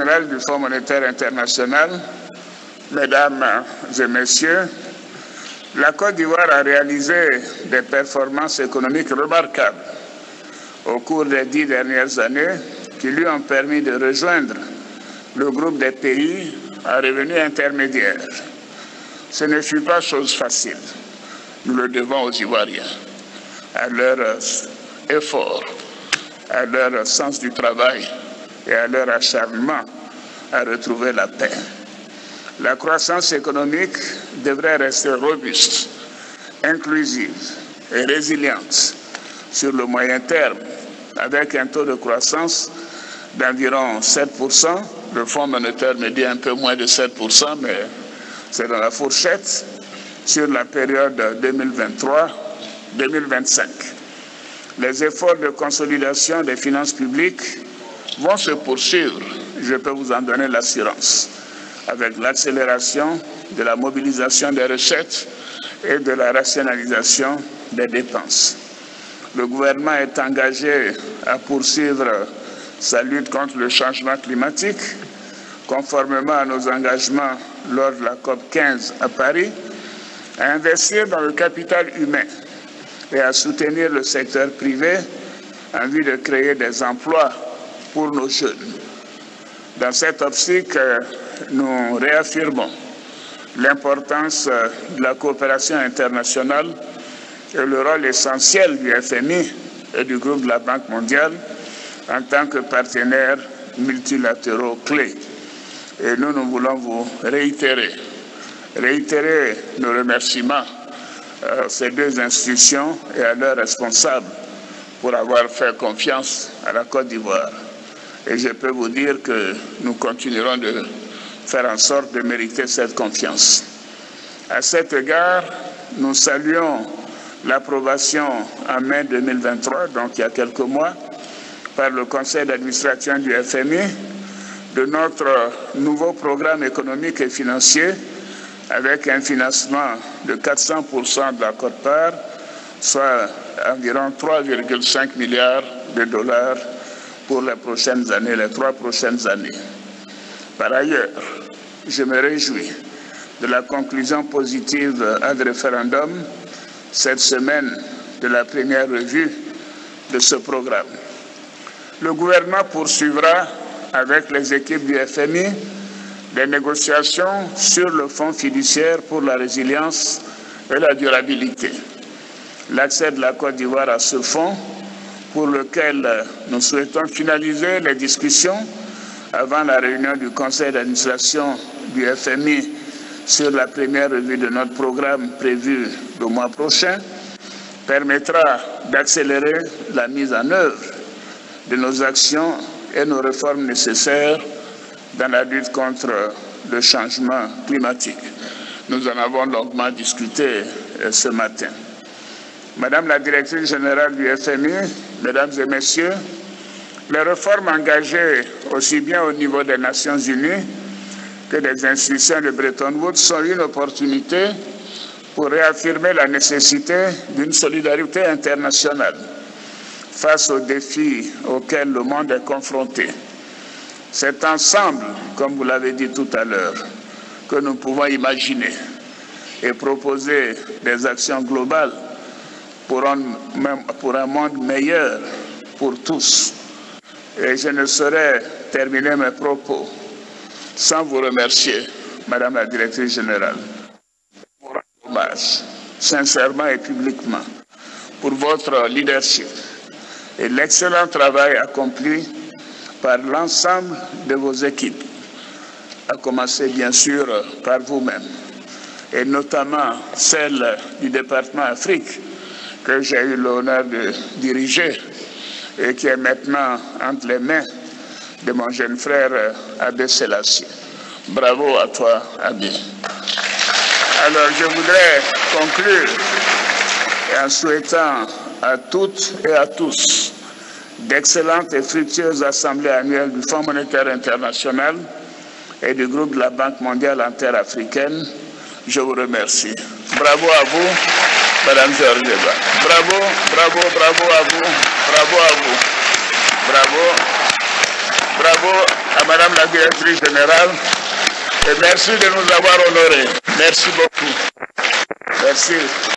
général du Fonds monétaire international, mesdames et messieurs, la Côte d'Ivoire a réalisé des performances économiques remarquables au cours des 10 dernières années qui lui ont permis de rejoindre le groupe des pays à revenu intermédiaire. Ce ne fut pas chose facile. Nous le devons aux Ivoiriens, à leur effort, à leur sens du travail et à leur acharnement à retrouver la paix. La croissance économique devrait rester robuste, inclusive et résiliente sur le moyen terme, avec un taux de croissance d'environ 7%. Le Fonds monétaire me dit un peu moins de 7%, mais c'est dans la fourchette sur la période 2023-2025. Les efforts de consolidation des finances publiques vont se poursuivre, je peux vous en donner l'assurance, avec l'accélération de la mobilisation des recettes et de la rationalisation des dépenses. Le gouvernement est engagé à poursuivre sa lutte contre le changement climatique, conformément à nos engagements lors de la COP 15 à Paris, à investir dans le capital humain et à soutenir le secteur privé en vue de créer des emplois pour nos jeunes. Dans cette optique, nous réaffirmons l'importance de la coopération internationale et le rôle essentiel du FMI et du groupe de la Banque mondiale en tant que partenaires multilatéraux clés. Et nous voulons vous réitérer nos remerciements à ces deux institutions et à leurs responsables pour avoir fait confiance à la Côte d'Ivoire. Et je peux vous dire que nous continuerons de faire en sorte de mériter cette confiance. À cet égard, nous saluons l'approbation en mai 2023, donc il y a quelques mois, par le Conseil d'administration du FMI, de notre nouveau programme économique et financier avec un financement de 400% de la quote-part, soit environ 3,5 milliards de dollars pour les prochaines années, les 3 prochaines années. Par ailleurs, je me réjouis de la conclusion positive à de référendum cette semaine de la première revue de ce programme. Le gouvernement poursuivra avec les équipes du FMI des négociations sur le Fonds fiduciaire pour la résilience et la durabilité. L'accès de la Côte d'Ivoire à ce fonds, pour lequel nous souhaitons finaliser les discussions avant la réunion du Conseil d'administration du FMI sur la première revue de notre programme prévue le mois prochain, permettra d'accélérer la mise en œuvre de nos actions et nos réformes nécessaires dans la lutte contre le changement climatique. Nous en avons longuement discuté ce matin. Madame la directrice générale du FMI, mesdames et messieurs, les réformes engagées aussi bien au niveau des Nations Unies que des institutions de Bretton Woods sont une opportunité pour réaffirmer la nécessité d'une solidarité internationale face aux défis auxquels le monde est confronté. C'est ensemble, comme vous l'avez dit tout à l'heure, que nous pouvons imaginer et proposer des actions globales pour un monde meilleur pour tous. Et je ne saurais terminer mes propos sans vous remercier, Madame la Directrice Générale, pour rendre hommage, sincèrement et publiquement, pour votre leadership et l'excellent travail accompli par l'ensemble de vos équipes, à commencer bien sûr par vous-même, et notamment celle du département Afrique que j'ai eu l'honneur de diriger et qui est maintenant entre les mains de mon jeune frère Abbé Selassie. Bravo à toi, Abbé. Alors je voudrais conclure en souhaitant à toutes et à tous d'excellentes et fructueuses assemblées annuelles du Fonds monétaire international et du groupe de la Banque mondiale interafricaine. Je vous remercie. Bravo à vous, Madame Georgieva. Bravo, bravo, bravo à vous. Bravo à vous. Bravo. Bravo à à Madame la Directrice Générale, et merci de nous avoir honorés. Merci beaucoup. Merci.